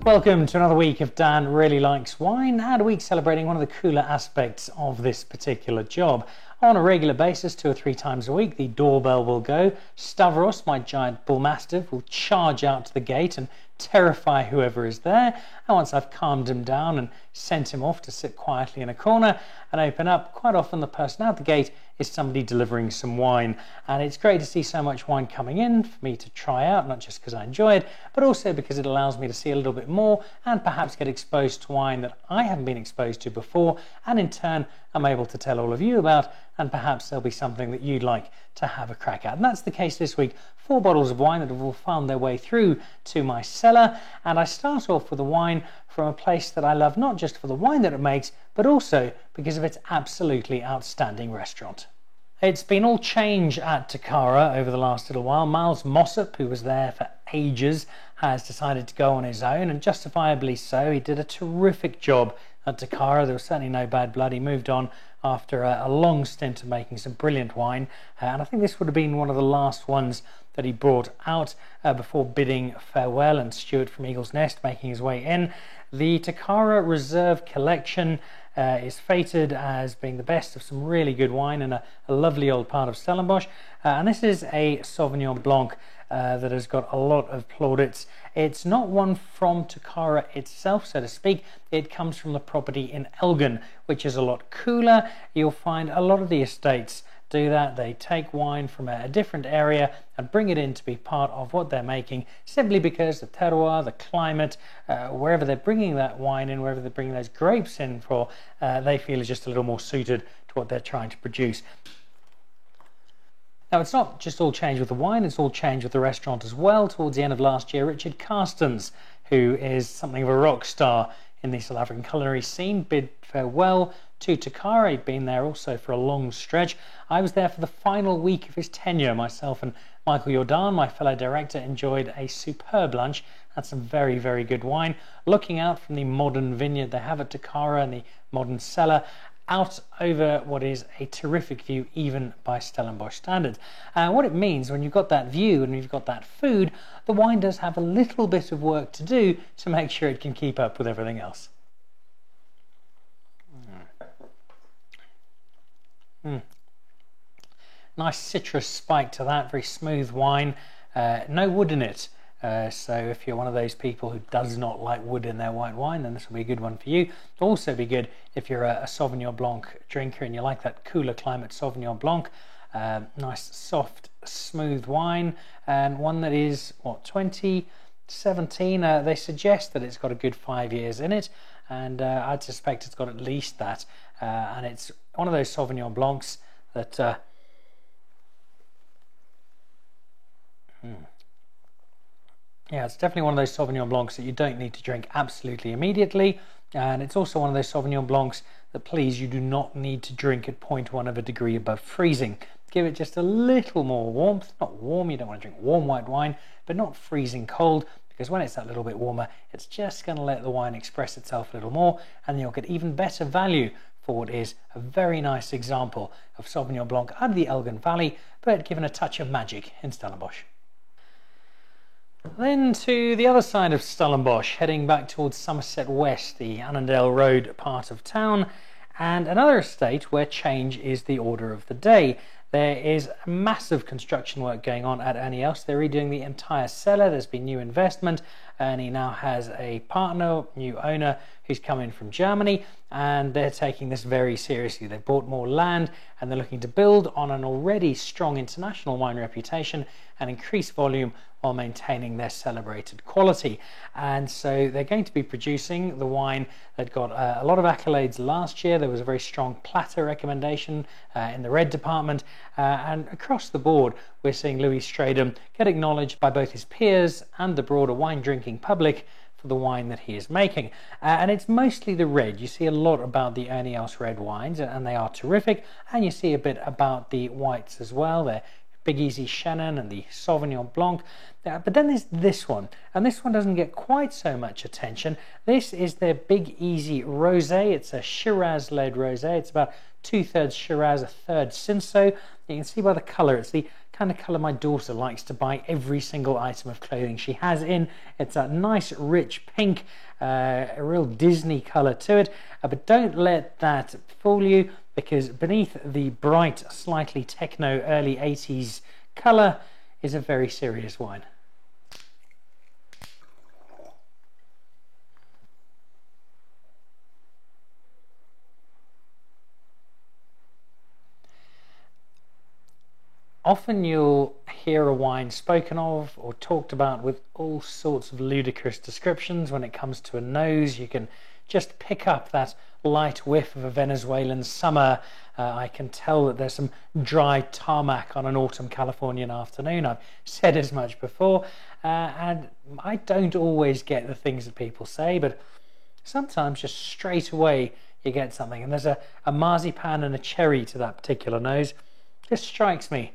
Welcome to another week of Dan Really Likes Wine, and a week celebrating one of the cooler aspects of this particular job. On a regular basis, 2 or 3 times a week, the doorbell will go. Stavros, my giant bull mastiff, will charge out to the gate and terrify whoever is there. And once I've calmed him down and sent him off to sit quietly in a corner and open up, quite often the person at the gate is somebody delivering some wine. And it's great to see so much wine coming in for me to try out, not just because I enjoy it, but also because it allows me to see a little bit more and perhaps get exposed to wine that I haven't been exposed to before, and in turn I'm able to tell all of you about, and perhaps there'll be something that you'd like to have a crack at. And that's the case this week. 4 bottles of wine that have all found their way through to my cellar, and I start off with a wine from a place that I love, not just for the wine that it makes, but also because of its absolutely outstanding restaurant. It's been all change at Takara over the last little while. Miles Mossop, who was there for ages, has decided to go on his own, and justifiably so. He did a terrific job at Takara. There was certainly no bad blood. He moved on after a long stint of making some brilliant wine, and I think this would have been one of the last ones that he brought out before bidding farewell, and Stuart from Eagle's Nest making his way in. The Takara Reserve Collection is fated as being the best of some really good wine in a lovely old part of Stellenbosch, and this is a Sauvignon Blanc that has got a lot of plaudits. It's not one from Takara itself, so to speak. It comes from the property in Elgin, which is a lot cooler. You'll find a lot of the estates do that. They take wine from a different area and bring it in to be part of what they're making, simply because the terroir, the climate, wherever they're bringing that wine in, wherever they're bringing those grapes in for, they feel is just a little more suited to what they're trying to produce. Now, it's not just all change with the wine, it's all change with the restaurant as well. Towards the end of last year, Richard Carstens, who is something of a rock star in the South African culinary scene, bid farewell to Takara. He'd been there also for a long stretch. I was there for the final week of his tenure. Myself and Michael Jordan, my fellow director, enjoyed a superb lunch. Had some very, very good wine. Looking out from the modern vineyard they have at Takara and the modern cellar, out over what is a terrific view even by Stellenbosch standards. What it means when you've got that view and you've got that food, the wine does have a little bit of work to do to make sure it can keep up with everything else. Nice citrus spike to that, very smooth wine, no wood in it. So if you're one of those people who does not like wood in their white wine, then this will be a good one for you. It'll also be good if you're a Sauvignon Blanc drinker and you like that cooler climate Sauvignon Blanc. Nice, soft, smooth wine, and one that is, what, 2017? They suggest that it's got a good 5 years in it, and I'd suspect it's got at least that. And it's one of those Sauvignon Blancs that... Yeah, it's definitely one of those Sauvignon Blancs that you don't need to drink absolutely immediately, and it's also one of those Sauvignon Blancs that, please, you do not need to drink at 0.1 of a degree above freezing. Give it just a little more warmth. Not warm, you don't want to drink warm white wine, but not freezing cold, because when it's that little bit warmer, it's just going to let the wine express itself a little more, and you'll get even better value for what is a very nice example of Sauvignon Blanc out of the Elgin Valley, but given a touch of magic in Stellenbosch. Then to the other side of Stellenbosch, heading back towards Somerset West, the Annandale Road part of town, and another estate where change is the order of the day. There is massive construction work going on at Ernie Els. They're redoing the entire cellar. There's been new investment. Ernie now has a partner, new owner, who's come in from Germany, and they're taking this very seriously. They've bought more land and they're looking to build on an already strong international wine reputation and increase volume while maintaining their celebrated quality. And so they're going to be producing the wine that got a lot of accolades last year. There was a very strong Platter recommendation in the red department, and across the board we're seeing Louis Strydom get acknowledged by both his peers and the broader wine drinking public for the wine that he is making. And it's mostly the red. You see a lot about the Ernie Els red wines, and they are terrific, and you see a bit about the whites as well. They're Big Easy Chenin and the Sauvignon Blanc. But then there's this one, and this one doesn't get quite so much attention. This is their Big Easy Rosé. It's a Shiraz-led rosé. It's about 2/3 Shiraz, 1/3 Cinsault. You can see by the colour, it's the kind of colour my daughter likes to buy every single item of clothing she has in. It's that nice rich pink, a real Disney colour to it, but don't let that fool you, because beneath the bright, slightly techno early 80s colour is a very serious wine. Often you'll hear a wine spoken of or talked about with all sorts of ludicrous descriptions. When it comes to a nose, you can just pick up that light whiff of a Venezuelan summer. I can tell that there's some dry tarmac on an autumn Californian afternoon. I've said as much before, and I don't always get the things that people say, but sometimes just straight away you get something. And there's a marzipan and a cherry to that particular nose. Just strikes me.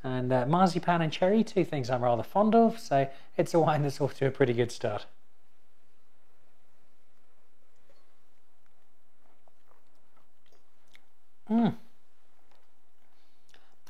And marzipan and cherry, two things I'm rather fond of, so it's a wine that's off to a pretty good start. I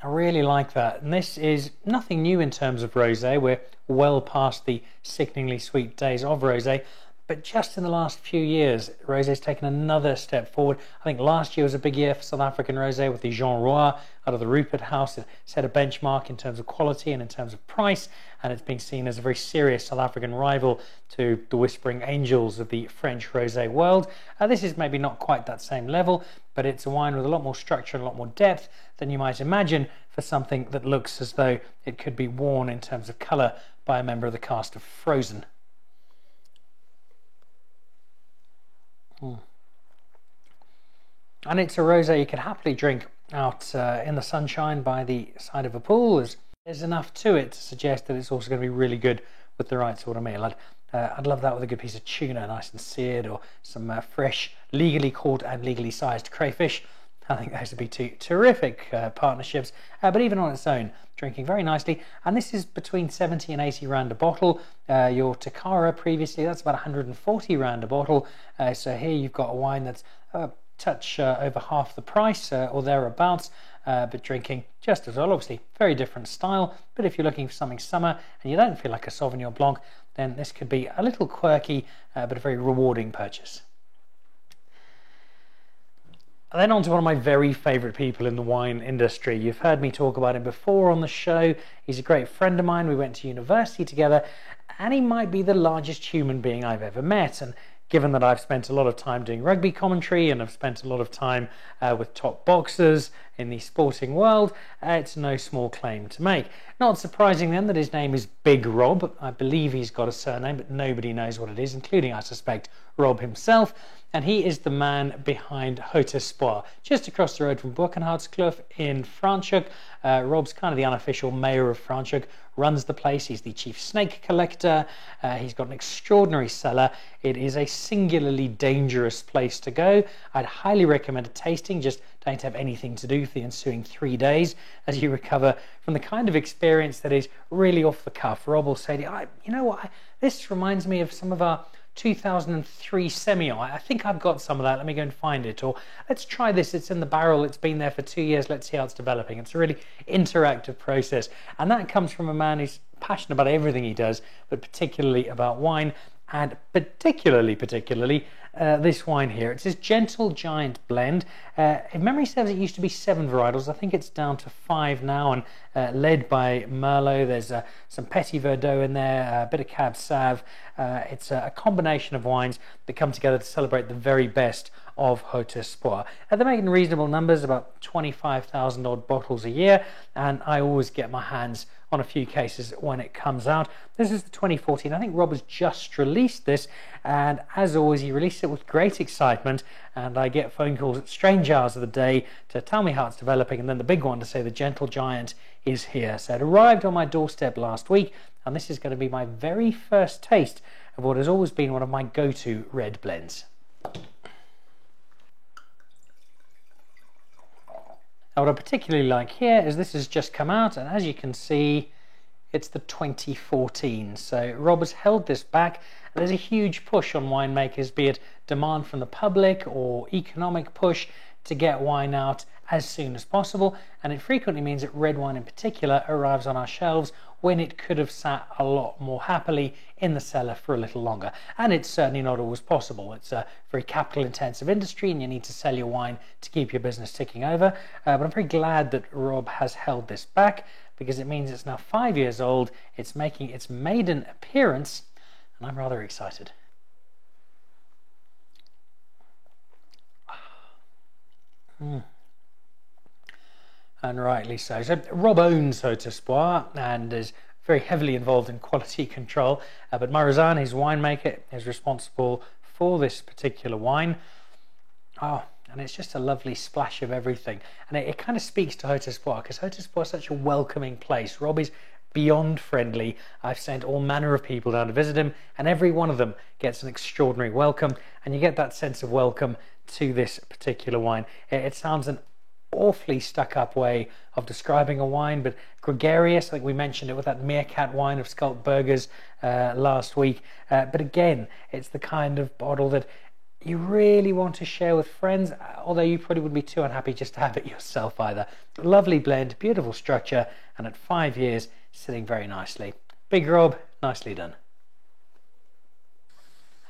really like that. And this is nothing new in terms of rosé. We're well past the sickeningly sweet days of rosé. But just in the last few years, rosé's taken another step forward. I think last year was a big year for South African rosé with the Jean Roy out of the Rupert House. It set a benchmark in terms of quality and in terms of price, and it's been seen as a very serious South African rival to the Whispering Angels of the French rosé world. This is maybe not quite that same level, but it's a wine with a lot more structure and a lot more depth than you might imagine for something that looks as though it could be worn in terms of colour by a member of the cast of Frozen. And it's a rosé you could happily drink out in the sunshine by the side of a pool. There's enough to it to suggest that it's also going to be really good with the right sort of meal. I'd love that with a good piece of tuna, nice and seared, or some fresh, legally caught and legally sized crayfish. I think those would be two terrific partnerships, but even on its own, drinking very nicely. And this is between 70 and 80 rand a bottle. Your Takara previously, that's about 140 rand a bottle. So here you've got a wine that's a touch over half the price or thereabouts, but drinking just as well. Obviously, very different style, but if you're looking for something summer and you don't feel like a Sauvignon Blanc, then this could be a little quirky, but a very rewarding purchase. And then on to one of my very favourite people in the wine industry. You've heard me talk about him before on the show. He's a great friend of mine. We went to university together, and he might be the largest human being I've ever met. And given that I've spent a lot of time doing rugby commentary and I've spent a lot of time with top boxers in the sporting world, it's no small claim to make. Not surprising then that his name is Big Rob. I believe he's got a surname, but nobody knows what it is, including, I suspect, Rob himself. And he is the man behind Haut Espoir, just across the road from Boekenhoutskloof in Franschhoek. Rob's kind of the unofficial mayor of Franschhoek, runs the place. He's the chief snake collector. He's got an extraordinary cellar. It is a singularly dangerous place to go. I'd highly recommend a tasting. Just don't have anything to do for the ensuing 3 days as you recover from the kind of experience that is really off the cuff. Rob will say to you, you know what, this reminds me of some of our 2003 Semillon. I think I've got some of that. Let me go and find it. Or let's try this. It's in the barrel. It's been there for 2 years. Let's see how it's developing. It's a really interactive process. And that comes from a man who's passionate about everything he does, but particularly about wine, and particularly this wine here. It's this Gentle Giant blend. If memory serves, it used to be 7 varietals. I think it's down to 5 now, and led by Merlot. There's some Petit Verdot in there, a bit of Cab Sauv. It's a combination of wines that come together to celebrate the very best of Haut Espoir. They're making reasonable numbers, about 25,000 odd bottles a year, and I always get my hands on a few cases when it comes out. This is the 2014. I think Rob has just released this, and as always, he released it with great excitement, and I get phone calls at strange hours of the day to tell me how it's developing, and then the big one to say the Gentle Giant is here. So it arrived on my doorstep last week, and this is going to be my very first taste of what has always been one of my go-to red blends. Now, what I particularly like here is this has just come out, and as you can see, it's the 2014. So Rob has held this back. There's a huge push on winemakers, be it demand from the public or economic push, to get wine out as soon as possible, and it frequently means that red wine in particular arrives on our shelves when it could have sat a lot more happily in the cellar for a little longer. And it's certainly not always possible. It's a very capital intensive industry and you need to sell your wine to keep your business ticking over. But I'm very glad that Rob has held this back, because it means it's now 5 years old. It's making its maiden appearance and I'm rather excited. And rightly so. So Rob owns Haut Espoir and is very heavily involved in quality control, but Marizan, his winemaker, is responsible for this particular wine. And it's just a lovely splash of everything, and it kind of speaks to Haut Espoir, because Haut Espoir is such a welcoming place. Rob is beyond friendly. I've sent all manner of people down to visit him, and every one of them gets an extraordinary welcome, and you get that sense of welcome to this particular wine. It sounds an awfully stuck-up way of describing a wine, but gregarious. I think we mentioned it with that meerkat wine of Sculpt Burgers last week. But again, it's the kind of bottle that you really want to share with friends, although you probably wouldn't be too unhappy just to have it yourself either. Lovely blend, beautiful structure, and at 5 years, sitting very nicely. Big Rob, nicely done.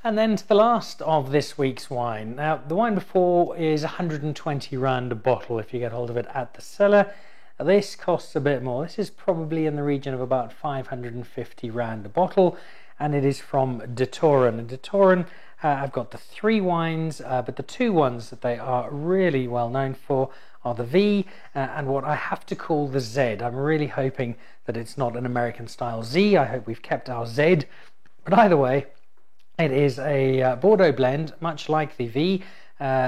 And then to the last of this week's wine. Now, the wine before is 120 Rand a bottle if you get hold of it at the cellar. This costs a bit more. This is probably in the region of about 550 Rand a bottle, and it is from De Toren. And De Toren, I've got the 3 wines, but the 2 ones that they are really well known for are the V and what I have to call the Z. I'm really hoping that it's not an American style Z. I hope we've kept our Z. But either way, it is a Bordeaux blend, much like the V,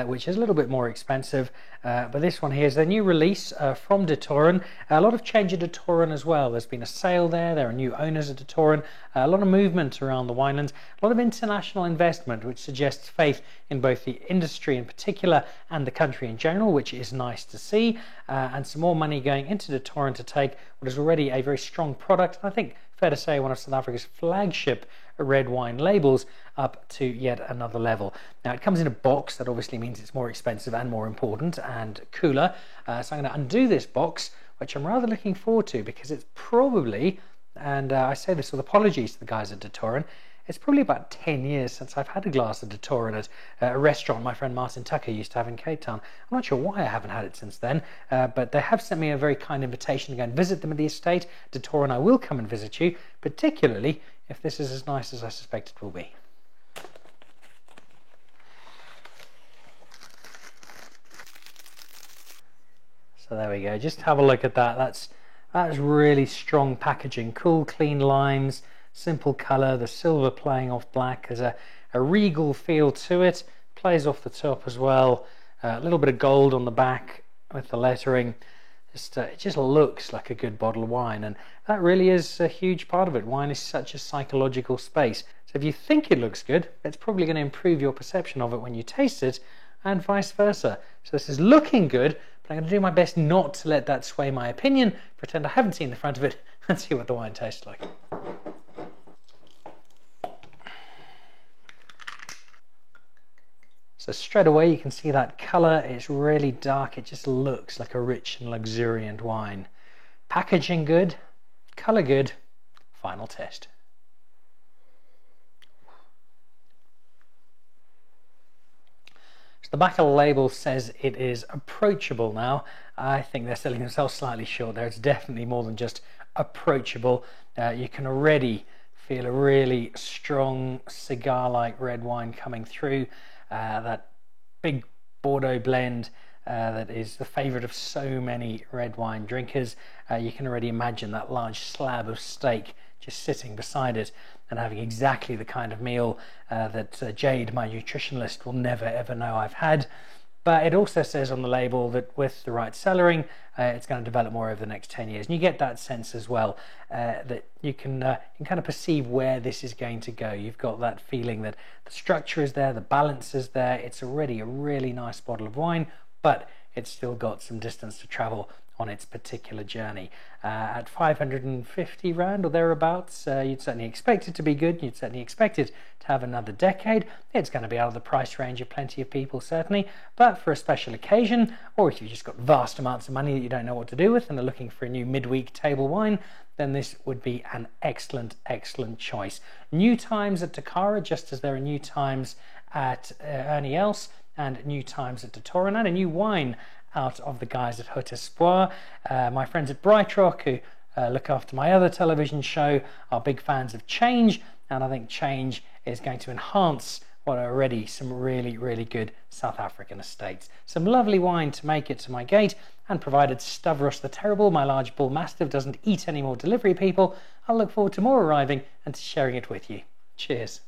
which is a little bit more expensive. But this one here is their new release from De Toren. A lot of change at De Toren as well. There's been a sale there. There are new owners at De Toren. A lot of movement around the winelands. A lot of international investment, which suggests faith in both the industry in particular and the country in general, which is nice to see. And some more money going into De Toren to take what is already a very strong product. I think fair to say one of South Africa's flagship red wine labels up to yet another level. Now, it comes in a box. That obviously means it's more expensive and more important and cooler. So I'm going to undo this box, which I'm rather looking forward to, because it's probably, and I say this with apologies to the guys at De Toren, it's probably about 10 years since I've had a glass of De Toren at a restaurant my friend Martin Tucker used to have in Cape Town. I'm not sure why I haven't had it since then, but they have sent me a very kind invitation to go and visit them at the estate. De Toren, I will come and visit you, particularly if this is as nice as I suspect it will be. So there we go, just have a look at that. That's really strong packaging, cool, clean lines, simple colour, the silver playing off black. There's a regal feel to it, plays off the top as well. A little bit of gold on the back with the lettering. It just looks like a good bottle of wine, and that really is a huge part of it. Wine is such a psychological space. So if you think it looks good, it's probably going to improve your perception of it when you taste it, and vice versa. So this is looking good, but I'm going to do my best not to let that sway my opinion, pretend I haven't seen the front of it, and see what the wine tastes like. So straight away you can see that colour. It's really dark. It just looks like a rich and luxuriant wine. Packaging good, colour good, final test. So the back of the label says it is approachable now. I think they're selling themselves slightly short there. It's definitely more than just approachable. You can already feel a really strong cigar-like red wine coming through. That big Bordeaux blend that is the favourite of so many red wine drinkers. You can already imagine that large slab of steak just sitting beside it and having exactly the kind of meal that Jade, my nutritionalist, will never ever know I've had. But it also says on the label that with the right cellaring, it's going to develop more over the next 10 years. And you get that sense as well, that you can kind of perceive where this is going to go. You've got that feeling that the structure is there, the balance is there. It's already a really nice bottle of wine, but it's still got some distance to travel on its particular journey. At 550 Rand or thereabouts, you'd certainly expect it to be good. You'd certainly expect it to have another decade. It's going to be out of the price range of plenty of people, certainly, but for a special occasion, or if you've just got vast amounts of money that you don't know what to do with and are looking for a new midweek table wine, then this would be an excellent choice. New times at Takara, just as there are new times at Ernie Els, and new times at De Toren, and a new wine out of the guys at Haut Espoir. My friends at Bright Rock, who look after my other television show, are big fans of Change, and I think Change is going to enhance what are already some really good South African estates. Some lovely wine to make it to my gate, and provided Stavros the Terrible, my large bull mastiff, doesn't eat any more delivery people, I'll look forward to more arriving and to sharing it with you. Cheers.